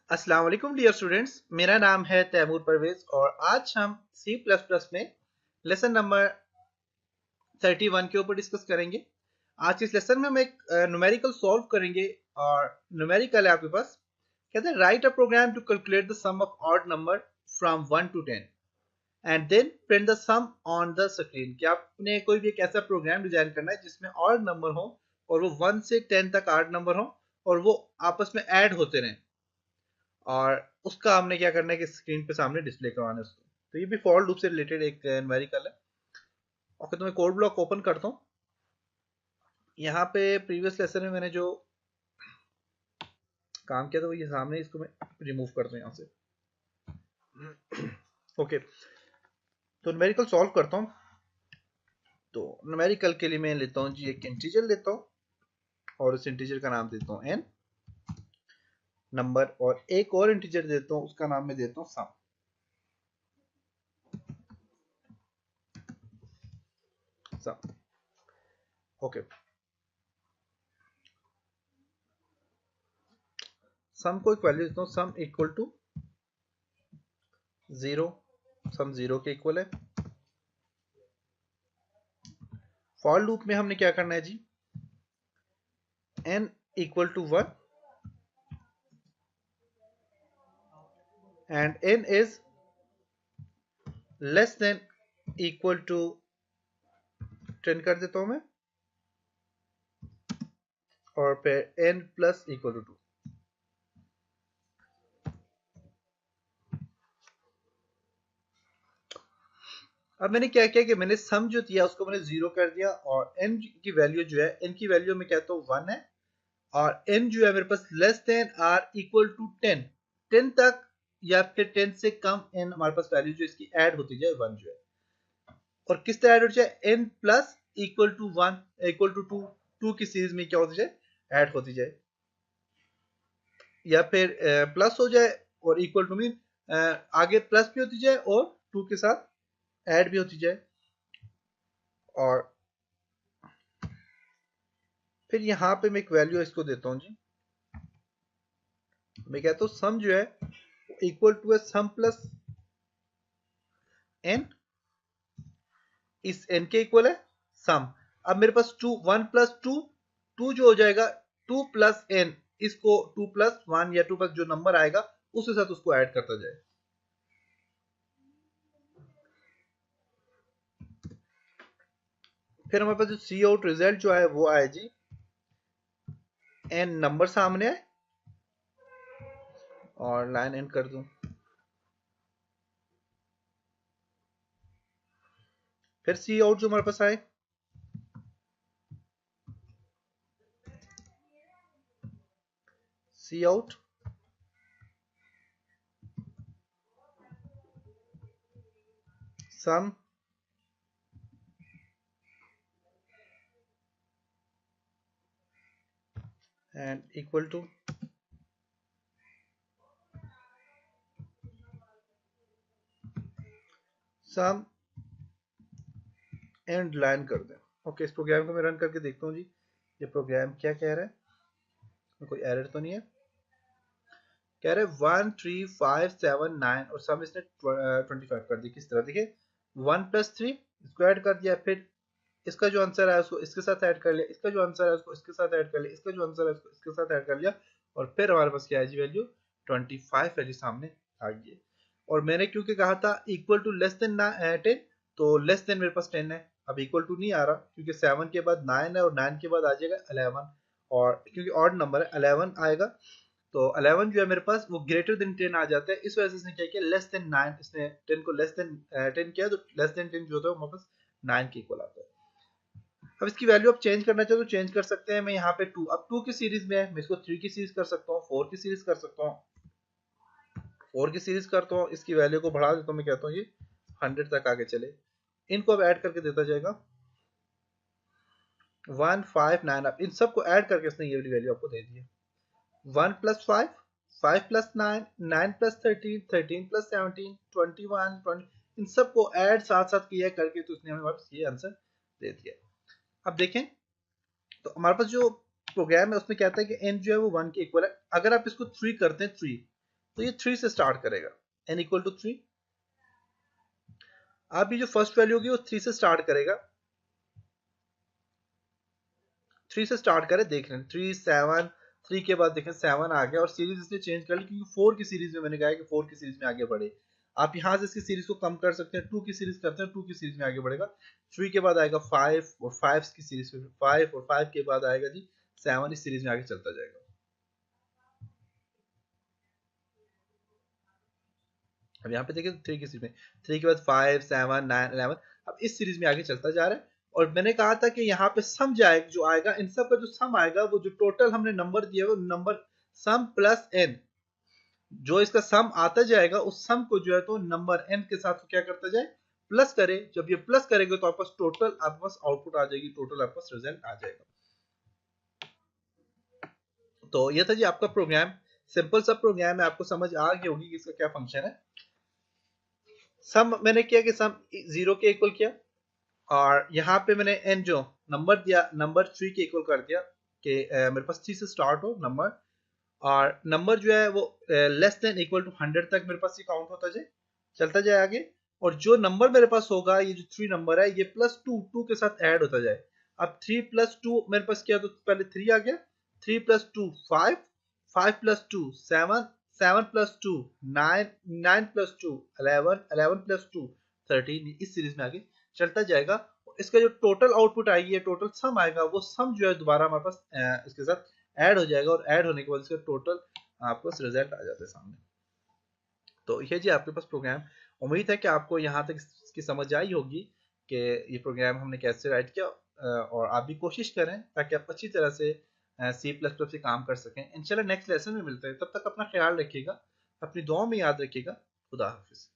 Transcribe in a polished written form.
अस्सलाम वालेकुम dear students, मेरा नाम है तैमूर परवेज और आज हम C++ में लेसन नंबर 31 के ऊपर डिस्कस करेंगे। आज के इस लेसन में हम एक न्यूमेरिकल सॉल्व करेंगे और न्यूमेरिकल है आपके पास। कहते हैं write a program to calculate the sum of odd number from 1 to 10 and then print the sum on the screen. कि आपने कोई भी एक ऐसा प्रोग्राम डिजाइन करना है जिसमें ऑड नंबर हो और वो 1 से 10 तक ऑड नंबर हो और वो आपस में ऐड होते रहें और उसका हमने क्या करना है कि स्क्रीन पे सामने डिस्प्ले करवाना है उसको। तो ये भी फॉर लूप से रिलेटेड एक न्यूमेरिकल है। ओके, तो मैं कोड ब्लॉक ओपन करता हूँ। यहाँ पे प्रीवियस लेसन में मैंने जो काम किया था वो ये सामने, इसको मैं रिमूव करता हूँ यहाँ से। ओके, तो न्यूमेरिकल सॉल्व करता हूँ। तो न्यूमेरिकल के लिए मैं लेता हूँ जी एक इंटीजर लेता हूँ और उस इंटीजर का नाम देता हूँ n नंबर, और एक और इंटीजर देता हूँ उसका नाम मैं देता हूँ सम। सम ओके, सम को एक वैल्यू देता हूँ, सम इक्वल टू 0। सम 0 के इक्वल है। फॉर लूप में हमने क्या करना है जी, n equal to 1 and n is less than equal to 10 कर देता हूं मैं, और फिर n प्लस इक्वल टू 2। अब मैंने क्या किया कि मैंने सम जो दिया उसको मैंने 0 कर दिया और n की वैल्यू जो है, n की वैल्यू में कहता हूँ 1 है और n जो है मेरे पास less than or equal to 10, 10 तक या फिर 10 से कम n हमारे पास वैल्यू जो इसकी ऐड होती जाए 1 जो है, और किस तरह ऐड हो जाए, n plus equal to 1 equal to 2, 2 की सीरीज में क्या होती जाए, ऐड होती जाए, या फिर प्लस हो जाए और इक्वल टू मीन आगे प्लस भी होती जाए और 2 के साथ ऐड भी होती जाए। और फिर यहाँ पे मैं एक वैल्यू इसको देता हूँ जी, मैं कहता हूँ सम जो है इक्वल टू है सम प्लस n, इस n के इक्वल है सम। अब मेरे पास 2, 1 प्लस 2, 2 जो हो जाएगा 2 प्लस n, इसको 2 प्लस 1 या 2 प्लस जो नंबर आएगा उसके साथ उसको ऐड करता जाए। फिर हमारे पास जो सी आउट रिजल्ट जो है वो आए जी, n नंबर सामने है और लाइन एंड कर दूं। फिर सी आउट जो हमारे पास आए, see out sum and equal to sum and line कर दें। ओके, इस प्रोग्राम को मैं रन करके देखता हूँ जी, ये प्रोग्राम क्या कह रहा है, कोई एरर तो नहीं है। कह रहे 1 3 5 7 9 और सम इसने 25 कर दी। किस तरह, देखिए 1 प्लस 3 इसको ऐड कर दिया, फिर इसका जो आंसर है उसको इसके साथ ऐड कर लिया, इसका जो आंसर है उसको इसके साथ ऐड कर लिया, इसका जो आंसर है उसको इसके साथ ऐड कर लिया, और फिर हमारे पास क्या है जी, वैल्यू 25 वैल्यू सामने आ गई है। और मैंने क्योंकि कहा था इक्वल टू लेस देन 10, तो लेस देन मेरे पास 10 है। अब इक्वल टू नहीं आ रहा क्योंकि 7 के बाद 9 है और 9 के बाद आ जाएगा 11, और क्योंकि ऑड नंबर है 11 आएगा, तो 11 जो है मेरे पास वो ग्रेटर देन 10 आ जाता है। इस वजह से इसने क्या किया, लेस देन 9, इसने 10 को लेस देन 10 किया, तो लेस देन 10 जो होता है वो हमारे पास 9 के इक्वल आता है। अब इसकी वैल्यू आप चेंज करना चाहो तो चेंज कर सकते हैं। मैं यहाँ पे 2, अब 2 की सीरीज में है, मैं इसको 3 की सीरीज कर सकता हूँ, 4 की सीरीज कर सकता हूँ, 4 की सीरीज करता हूँ, इसकी वैल्यू को बढ़ा देता हूँ, मैं कहता हूँ ये 100 तक आगे चले। इनको अब ऐड करके देता जाएगा 1 5 9, अब इन सबको ऐड करके इसने ये वाली वैल्यू आपको दे दी है। 1 प्लस 5, 5 प्लस 9, 9 प्लस 13, 13 प्लस 17, 21, 20, इन सबको ऐड साथ साथ किया करके तो इसने हमें वापस ये आंसर दे दिया। अब देखें तो हमारे पास जो प्रोग्राम है उसमें कहता है कि n जो है वो 1 के इक्वल है। अगर आप इसको 3 करते हैं, 3 तो ये 3 से स्टार्ट करेगा, n इक्वल टू 3। अब ये जो फर्स्ट वैल्यू होगी वो 3 से स्टार्ट करेगा, 3 से स्टार्ट करें, देख रहे हैं 3 7, 3 के बाद देखें 7 आ गया और सीरीज इसने चेंज कर ली क्योंकि 4 की सीरीज में मैंने कहा है कि 4 की सीरीज में आगे बढ़े। आप यहां से इसकी सीरीज को कम कर सकते हैं, 2 की सीरीज करते हैं, 2 की सीरीज में आगे बढ़ेगा। 3 के बाद आएगा 5 और 5 की सीरीज में 5 और 5 के बाद आएगा जी 7, इस सीरीज में आगे चलता जाएगा। अब यहाँ पे देखिए 3 की सीरीज में 3 के बाद 5 7 9 11, अब इस सीरीज में आगे चलता जा रहा है। और मैंने कहा था कि यहाँ पे सम जाएगा, जो आएगा इन सब का जो सम आएगा वो जो टोटल हमने नंबर दिया है वो नंबर सम प्लस एन, जो इसका सम आता जाएगा उस सम को जो है तो नंबर एन के साथ क्या करता जाए, प्लस करे। जब ये प्लस करेंगे तो आपके पास टोटल आपके पास आउटपुट आ जाएगी, टोटल आपके पास रिजल्ट आ जाएगा। तो ये था जी आपका प्रोग्राम, सिंपल सा प्रोग्राम है, आपको समझ आ गई होगी कि इसका क्या फंक्शन है। सम मैंने किया कि सम 0 के इक्वल किया और यहाँ पे मैंने एन जो नंबर दिया नंबर 3 के इक्वल कर दिया कि मेरे पास 3 से स्टार्ट हो नंबर, और नंबर जो है वो लेस देन इक्वल टू 100 तक मेरे पास ये काउंट होता जाए, चलता जाए आगे। और जो नंबर मेरे पास होगा, ये जो 3 नंबर है ये प्लस 2 के साथ ऐड होता जाए। अब 3 प्लस 2 मेरे पास किया तो पहले 3 आ गया, 3 plus 2 5, 5 plus 2 7, 7 plus 2 9, 9 plus 2 11, 11 plus 2 13, इस सीरीज में आगे चलता जाएगा। इसका जो टोटल आउटपुट आएगी, टोटल सम आएगा, वो सम जो है दोबारा हमारे पास इसके साथ ऐड हो जाएगा और ऐड होने के बाद इसका टोटल आपको रिजल्ट आ जाता है सामने। तो ये जी आपके पास प्रोग्राम, उम्मीद है कि आपको यहाँ तक इसकी समझ आई होगी कि ये प्रोग्राम हमने कैसे राइट किया, और आप भी कोशिश करें ताकि आप अच्छी तरह से C++ से काम कर सकें। इंशाल्लाह नेक्स्ट लेसन में मिलते हैं, तब तक अपना ख्याल रखिएगा, अपनी दुआ में याद रखिएगा। खुदा हाफिज।